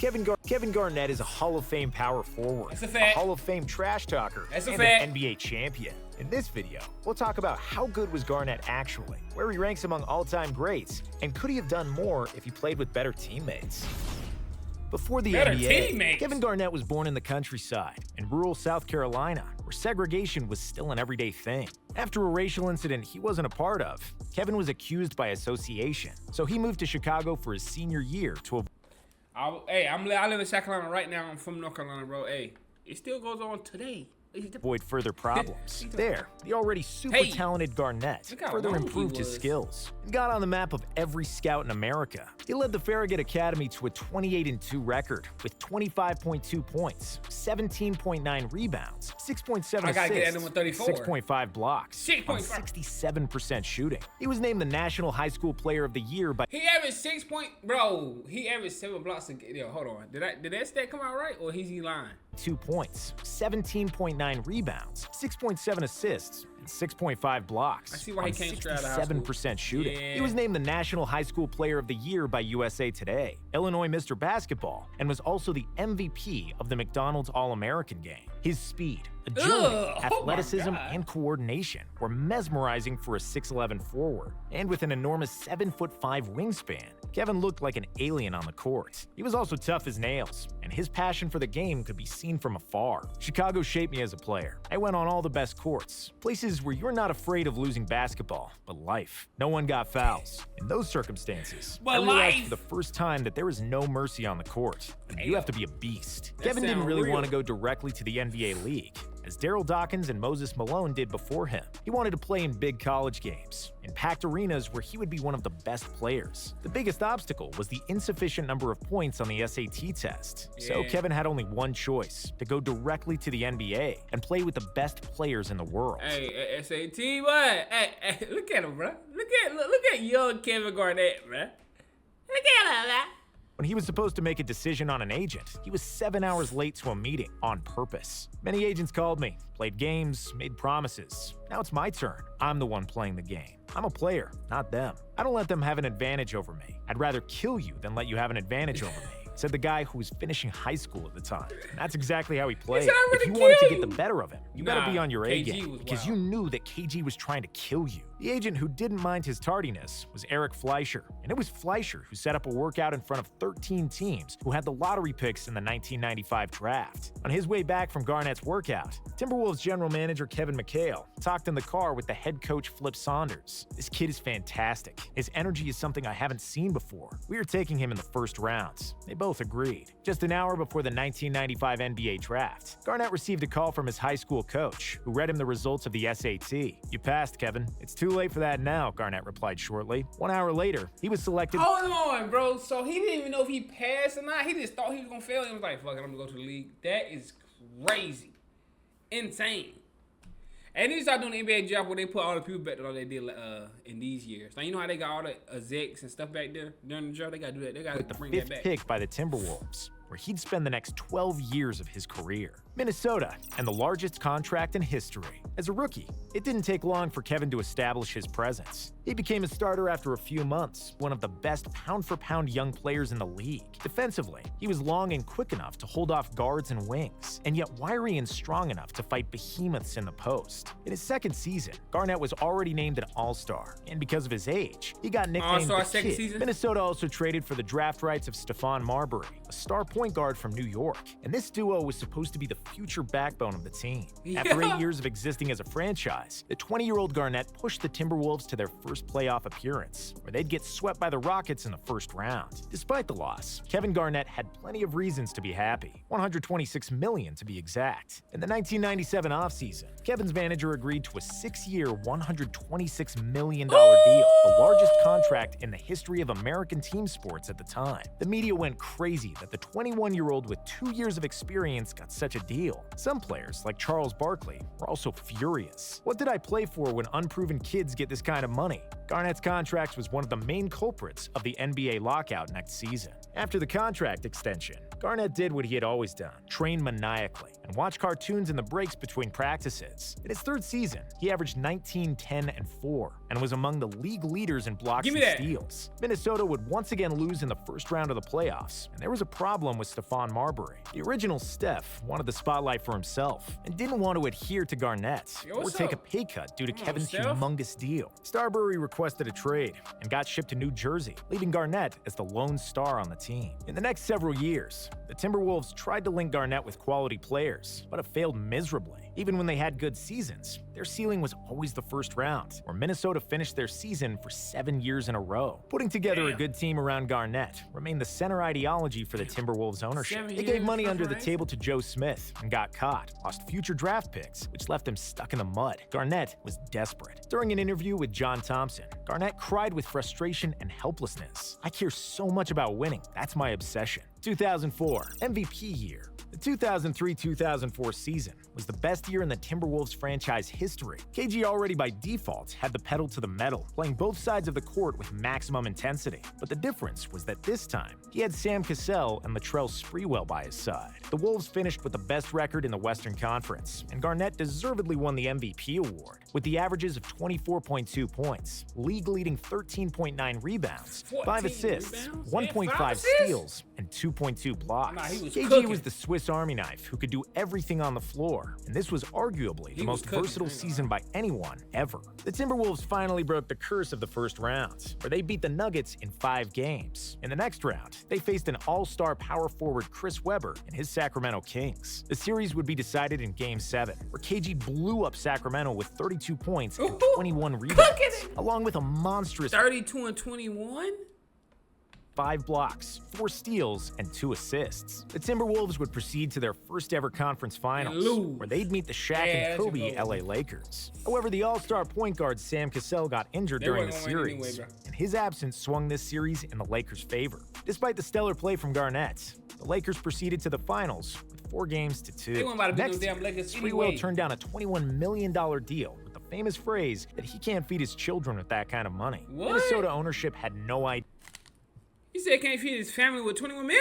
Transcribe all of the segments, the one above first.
Kevin Garnett is a Hall of Fame power forward, That's a fact. Hall of Fame trash talker, That's a and fact. an NBA champion. In this video, we'll talk about how good was Garnett actually, where he ranks among all-time greats, and could he have done more if he played with better teammates. Before the Better NBA, teammates. Kevin Garnett was born in the countryside, in rural South Carolina, where segregation was still an everyday thing. After a racial incident he wasn't a part of, Kevin was accused by association, so he moved to Chicago for his senior year to I live in South Carolina right now. I'm from North Carolina, bro. Hey, it still goes on today. avoid further problems. There, the already super talented Garnett Look how further long he improved his was. skills and got on the map of every scout in America. He led the Farragut Academy to a 28-2 record with 25.2 points, 17.9 rebounds, 6.7 I gotta get that assists, number 34. 6.5 blocks, 6.5. on 67% shooting. He was named the National High School Player of the Year by He averaged 6 point, bro. He averaged 7 blocks. Yo, hold on. Did that stat come out right, or is he lying? 2 points, 17.9 rebounds, 6.7 assists, and 6.5 blocks. I see why he on came straight out of high school. 67% shooting. Yeah. He was named the National High School Player of the Year by USA Today, Illinois Mr. Basketball, and was also the MVP of the McDonald's All-American game. His speed, agility, Ugh, oh my athleticism, God. and coordination were mesmerizing for a 6'11 forward. And with an enormous 7'5" wingspan, Kevin looked like an alien on the court. He was also tough as nails, and his passion for the game could be seen from afar. Chicago shaped me as a player. I went on all the best courts, places where you're not afraid of losing basketball, but life. No one got fouls. In those circumstances, But I realized life. for the first time that there is no mercy on the court, and you have to be a beast. That Kevin didn't sound really real. want to go directly to the NBA league, as Daryl Dawkins and Moses Malone did before him. He wanted to play in big college games, in packed arenas where he would be one of the best players. The biggest obstacle was the insufficient number of points on the SAT test. So Yeah. Kevin had only one choice, to go directly to the NBA and play with the best players in the world. Hey, SAT, what? Hey, look at him, bro. Look at young Kevin Garnett, bro. Look at him, man. When he was supposed to make a decision on an agent, he was 7 hours late to a meeting on purpose. Many agents called me, played games, made promises. Now it's my turn. I'm the one playing the game. I'm a player, not them. I don't let them have an advantage over me. I'd rather kill you than let you have an advantage over me, said the guy who was finishing high school at the time. And that's exactly how he played. said, "I'm If gonna you wanted to kill get the you." better of him, you better be Nah, on your A KG game, was because wild. you knew that KG was trying to kill you. The agent who didn't mind his tardiness was Eric Fleischer, and it was Fleischer who set up a workout in front of 13 teams who had the lottery picks in the 1995 draft. On his way back from Garnett's workout, Timberwolves general manager Kevin McHale talked in the car with the head coach Flip Saunders. This kid is fantastic. His energy is something I haven't seen before. We are taking him in the first round. They both agreed. Just an hour before the 1995 NBA draft, Garnett received a call from his high school coach, who read him the results of the SAT. "You passed, Kevin. It's too late for that now," Garnett replied shortly. 1 hour later, he was selected. Hold on, bro. So he didn't even know if he passed or not. He just thought he was gonna fail. He was like, "Fuck it, I'm gonna go to the league." That is crazy, insane. And they start doing the NBA job where they put all the people back that all they did in these years. Now you know how they got all the execs and stuff back there during the draft. They gotta do that. They gotta With the bring that 5th back. pick by the Timberwolves, where he'd spend the next 12 years of his career. Minnesota, and the largest contract in history. As a rookie, it didn't take long for Kevin to establish his presence. He became a starter after a few months, one of the best pound-for-pound young players in the league. Defensively, he was long and quick enough to hold off guards and wings, and yet wiry and strong enough to fight behemoths in the post. In his second season, Garnett was already named an All-Star, and because of his age, he got nicknamed All-Star the second Kid. season? Minnesota also traded for the draft rights of Stephon Marbury, a star point guard from New York, and this duo was supposed to be the future backbone of the team. After 8 years of existing as a franchise, the 20-year-old Garnett pushed the Timberwolves to their first playoff appearance, where they'd get swept by the Rockets in the first round. Despite the loss, Kevin Garnett had plenty of reasons to be happy, $126 million to be exact. In the 1997 offseason, Kevin's manager agreed to a 6-year, $126 million deal, the largest contract in the history of American team sports at the time. The media went crazy that the 21-year-old with 2 years of experience got such a deal. Some players, like Charles Barkley, were also furious. "What did I play for when unproven kids get this kind of money?" Garnett's contract was one of the main culprits of the NBA lockout next season. After the contract extension, Garnett did what he had always done, train maniacally, and watch cartoons in the breaks between practices. In his third season, he averaged 19, 10, and 4, and was among the league leaders in blocks and steals. Minnesota would once again lose in the first round of the playoffs, and there was a problem with Stephon Marbury. The original Steph wanted the spotlight for himself, and didn't want to adhere to Garnett or take a pay cut due to Kevin's humongous deal. Starbury requested a trade, and got shipped to New Jersey, leaving Garnett as the lone star on the team. In the next several years, the Timberwolves tried to link Garnett with quality players, but it failed miserably. Even when they had good seasons, their ceiling was always the first round, where Minnesota finished their season for 7 years in a row. Putting together a good team around Garnett remained the center ideology for the Timberwolves ownership. They gave money under the table to Joe Smith and got caught, lost future draft picks, which left them stuck in the mud. Garnett was desperate. During an interview with John Thompson, Garnett cried with frustration and helplessness. "I care so much about winning. That's my obsession." 2004, MVP year. The 2003-2004 season was the best year in the Timberwolves franchise history. KG already by default had the pedal to the metal, playing both sides of the court with maximum intensity. But the difference was that this time, he had Sam Cassell and Latrell Sprewell by his side. The Wolves finished with the best record in the Western Conference, and Garnett deservedly won the MVP award, with the averages of 24.2 points, league-leading 13.9 rebounds, 5 assists, 1.5 steals, and 2.2 blocks. KG was the Swiss Army knife who could do everything on the floor, and this was arguably the most versatile season by anyone ever. The Timberwolves finally broke the curse of the first round, where they beat the Nuggets in 5 games. In the next round, they faced an all-star power forward Chris Webber and his Sacramento Kings. The series would be decided in Game 7, where KG blew up Sacramento with 32 points and 21 rebounds, along with a monstrous 32 and 21? 5 blocks, 4 steals, and 2 assists. The Timberwolves would proceed to their first ever conference finals, where they'd meet the Shaq and Kobe LA Lakers. However, the all-star point guard Sam Cassell got injured during the series, and his absence swung this series in the Lakers' favor. Despite the stellar play from Garnett, the Lakers proceeded to the finals with 4 games to 2. Next year, Sprewell turned down a $21 million deal with the famous phrase that he can't feed his children with that kind of money. Minnesota ownership had no idea. He said can't feed his family with 21 mil?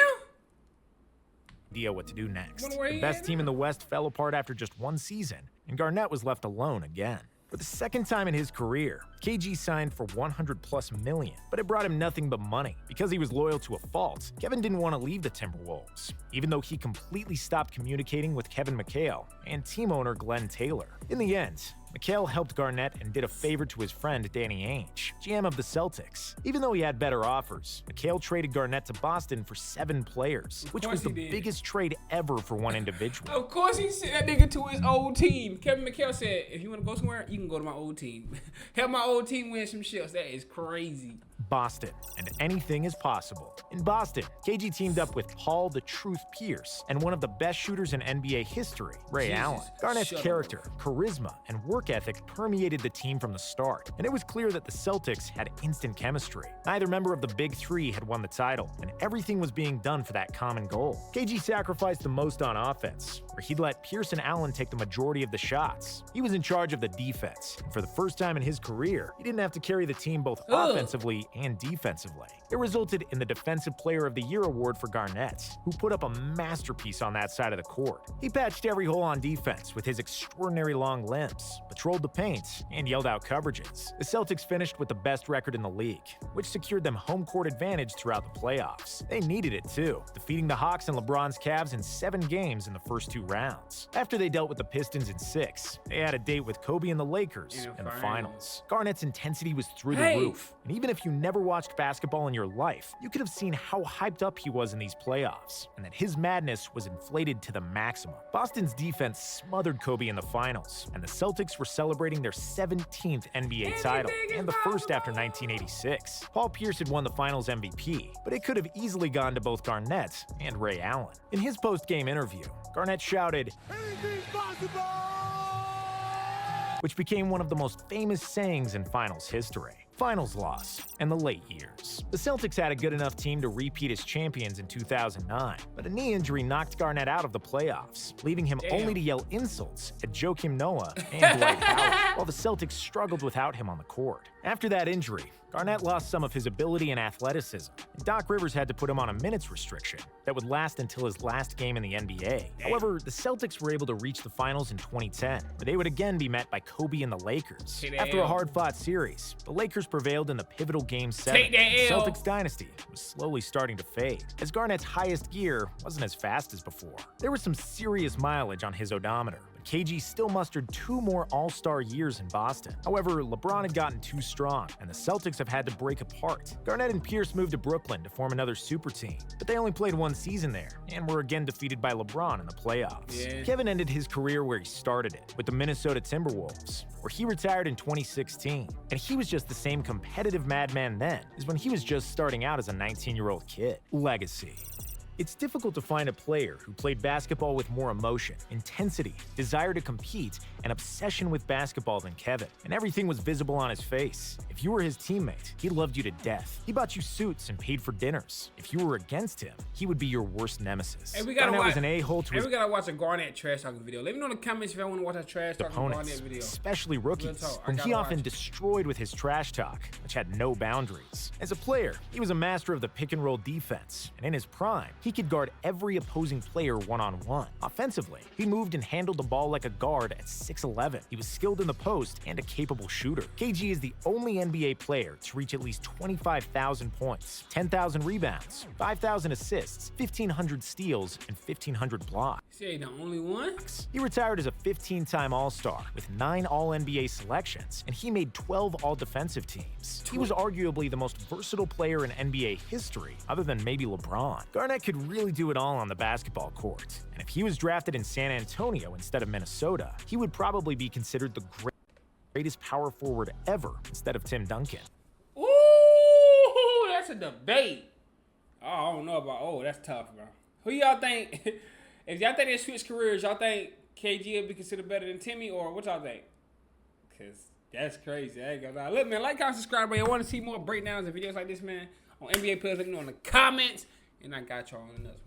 What to do next. The best team in the West fell apart after just 1 season, and Garnett was left alone again. For the second time in his career, KG signed for $100+ million, but it brought him nothing but money. Because he was loyal to a fault, Kevin didn't want to leave the Timberwolves, even though he completely stopped communicating with Kevin McHale and team owner Glenn Taylor. In the end, McHale helped Garnett and did a favor to his friend Danny Ainge, GM of the Celtics. Even though he had better offers, McHale traded Garnett to Boston for 7 players, which was the biggest trade ever for one individual. Of course he sent that nigga to his old team. Kevin McHale said, if you want to go somewhere, you can go to my old team. Help my old team win some shits. That is crazy. Boston, and anything is possible. In Boston, KG teamed up with Paul the Truth Pierce and one of the best shooters in NBA history, Ray Allen. Garnett's character, charisma, and work ethic permeated the team from the start, and it was clear that the Celtics had instant chemistry. Neither member of the Big Three had won the title, and everything was being done for that common goal. KG sacrificed the most on offense, where he'd let Pierce and Allen take the majority of the shots. He was in charge of the defense, and for the first time in his career, he didn't have to carry the team both offensively and defensively. It resulted in the Defensive Player of the Year award for Garnett, who put up a masterpiece on that side of the court. He patched every hole on defense with his extraordinary long limbs, patrolled the paint, and yelled out coverages. The Celtics finished with the best record in the league, which secured them home court advantage throughout the playoffs. They needed it too, defeating the Hawks and LeBron's Cavs in 7 games in the first 2 rounds. After they dealt with the Pistons in 6, they had a date with Kobe and the Lakers in the finals. Garnett's intensity was through the roof, and even if you never watched basketball in your life, you could have seen how hyped up he was in these playoffs, and that his madness was inflated to the maximum. Boston's defense smothered Kobe in the finals, and the Celtics were celebrating their 17th NBA title, and the first after 1986. Paul Pierce had won the finals MVP, but it could have easily gone to both Garnett and Ray Allen. In his post-game interview, Garnett shouted, "Anything's possible!" which became one of the most famous sayings in finals history. Finals loss, and the late years. The Celtics had a good enough team to repeat as champions in 2009, but a knee injury knocked Garnett out of the playoffs, leaving him only to yell insults at Joakim Noah and Dwight Howard, while the Celtics struggled without him on the court. After that injury, Garnett lost some of his ability and athleticism, and Doc Rivers had to put him on a minutes restriction that would last until his last game in the NBA. However, the Celtics were able to reach the finals in 2010, where they would again be met by Kobe and the Lakers. After a hard-fought series, the Lakers prevailed in the pivotal Game 7. The Celtics dynasty was slowly starting to fade, as Garnett's highest gear wasn't as fast as before. There was some serious mileage on his odometer, but KG still mustered 2 more All-Star years in Boston. However, LeBron had gotten too strong, and the Celtics have had to break apart. Garnett and Pierce moved to Brooklyn to form another super team, but they only played 1 season there, and were again defeated by LeBron in the playoffs. Kevin ended his career where he started it, with the Minnesota Timberwolves, where he retired in 2016. And he was just the same competitive madman then as when he was just starting out as a 19-year-old kid. Legacy. It's difficult to find a player who played basketball with more emotion, intensity, desire to compete, and obsession with basketball than Kevin, and everything was visible on his face. If you were his teammate, he loved you to death. He bought you suits and paid for dinners. If you were against him, he would be your worst nemesis. Hey, we gotta Garnett watch, was an a-hole to his we gotta watch a Garnett trash talking video. Let me know in the comments if y'all want to watch a trash talking Garnett video. Especially rookies, whom he often destroyed with his trash talk, which had no boundaries. As a player, he was a master of the pick-and-roll defense, and in his prime, he could guard every opposing player one-on-one. Offensively, he moved and handled the ball like a guard at 6'11". He was skilled in the post and a capable shooter. KG is the only NBA player to reach at least 25,000 points, 10,000 rebounds, 5,000 assists, 1,500 steals, and 1,500 blocks. He ain't the only one. He retired as a 15-time All-Star with 9 All-NBA selections, and he made 12 All-Defensive teams. He was arguably the most versatile player in NBA history, other than maybe LeBron. Garnett could really do it all on the basketball court, and if he was drafted in San Antonio instead of Minnesota, he would probably be considered the greatest power forward ever instead of Tim Duncan. Ooh, that's a debate. Oh, I don't know about. That's tough, bro. Who y'all think? If y'all think they switch careers, y'all think KG will be considered better than Timmy, or what y'all think? Cause that's crazy. I ain't gonna lie. Look, man, like, comment, subscribe, bro. You want to see more breakdowns and videos like this, man, on NBA players? Let me know in the comments, and I got y'all on the next one.